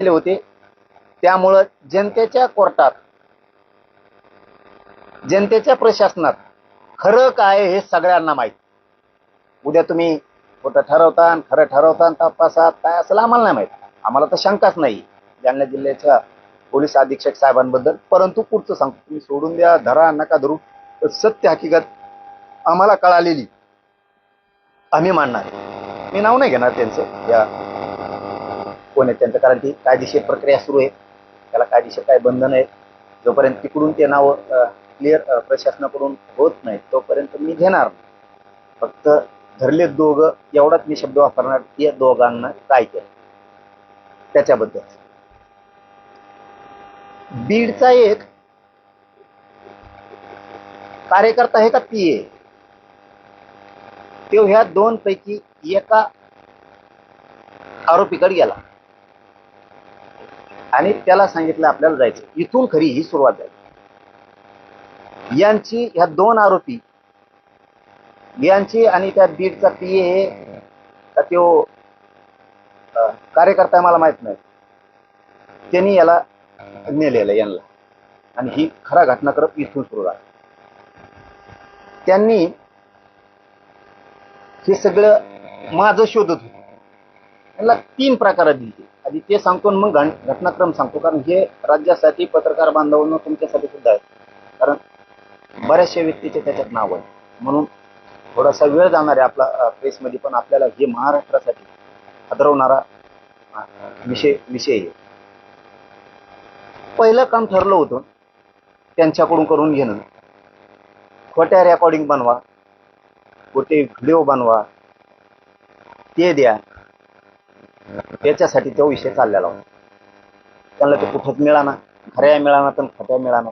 केले होते. त्यामुळं जनतेच्या कोर्टात, जनतेच्या प्रशासनात खरं काय हे सगळ्यांना माहित. उद्या तुम्ही खोटं ठरवता, खरं ठरवता, तपासात काय असेल आम्हाला नाही माहित. आम्हाला तर शंकाच नाही जालना जिल्ह्याच्या पोलीस अधीक्षक साहेबांबद्दल. परंतु पुढचं सांगतो, तुम्ही सोडून द्या, धरा, नका धरू, सत्य हकीकत आम्हाला कळालेली आम्ही मानणार. मी नाव नाही घेणार त्यांचं, या कोण आहे त्यांचं, कारण ती कायदेशीर प्रक्रिया सुरू आहे, त्याला कायदेशीर काय बंधन आहे. जोपर्यंत तिकडून ते नाव क्लिअर प्रशासनाकडून होत नाही तोपर्यंत मी घेणार. फक्त धरले दोघं एवढाच मी शब्द वापरणार, या दोघांना काय केलं त्याच्याबद्दल. बीडचा एक कार्यकर्ता आहे का पीए, तो ह्या दोन पैकी एका आरोपीकडे गेला आणि त्याला सांगितलं आपल्याला जायचं. इथून खरी ही सुरुवात झाली. यांची ह्या दोन आरोपी यांची आणि त्या बीडचा पीए हे का तो कार्यकर्ता मला माहित नाही, त्यांनी याला नेलेलं यांना. आणि ही खरा घटनाक्रम इथून सुरू झाला. त्यांनी हे सगळं माझं शोधत होतं. त्यांना 3 प्रकारात दिली. आधी ते सांगतो मग घटनाक्रम सांगतो, कारण हे राज्यासाठी, पत्रकार बांधवांना, तुमच्यासाठी सुद्धा आहे. कारण बऱ्याचशा व्यक्तीचे त्याच्यात नाव आहे, म्हणून थोडासा वेळ जाणार आहे आपला प्रेसमध्ये, पण आपल्याला हे महाराष्ट्रासाठी हादरवणारा विषय आहे. पहिलं काम ठरलं होतं त्यांच्याकडून करून घेणं. खोट्या रेकॉर्डिंग बनवा, खोटे व्हिडिओ बनवा, ते द्या. त्याच्यासाठी तो विषय चाललेला होता. त्यांना ते कुठंच मिळाना, खऱ्या मिळाना तर खोट्या मिळाना.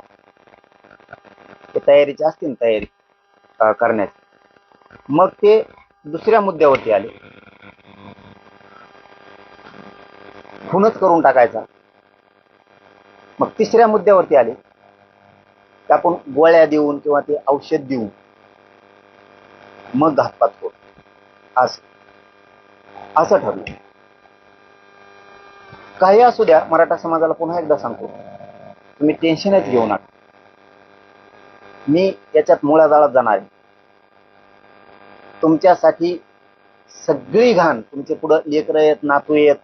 ते तयारीची असते ना, तयारी करण्याची. मग ते दुसऱ्या मुद्द्यावरती आले, खूनच करून टाकायचा. मग तिसऱ्या मुद्द्यावरती आले की आपण गोळ्या देऊन किंवा ते औषध देऊन मग घातपात करू, असं ठरलं. काही असू द्या, मराठा समाजाला पुन्हा एकदा सांगतो, तुम्ही टेन्शनच घेऊ नका. मी त्याच्यात मुळाजाळात जाणार आहे. तुमच्यासाठी सगळी घाण, तुमचे पुढं लेकरं आहेत, नातू आहेत,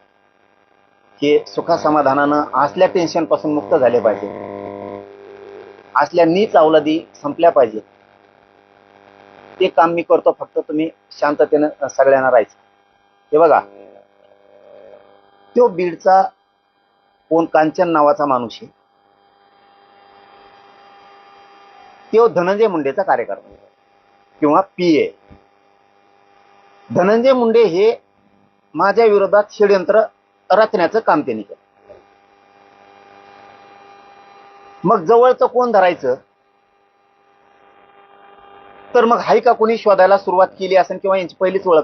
हे सुखासमाधानानं असल्या टेन्शन पासून मुक्त झाले पाहिजे, असल्या नीच अवलादी संपल्या पाहिजे. ते काम मी करतो. फक्त तुम्ही शांततेनं सगळ्यांना राहायचं. हे बघा, तो बीडचा कोण कांचन नावाचा माणूस आहे, तो धनंजय मुंडेचा कार्यकर्ता किंवा पीए. धनंजय मुंडे हे माझ्या विरोधात षडयंत्र रचण्याचं काम त्यांनी केलं. मग जवळचं कोण धरायचं, तर मग हाय का कोणी शोधायला सुरुवात केली असेल, किंवा यांची पहिलीच ओळख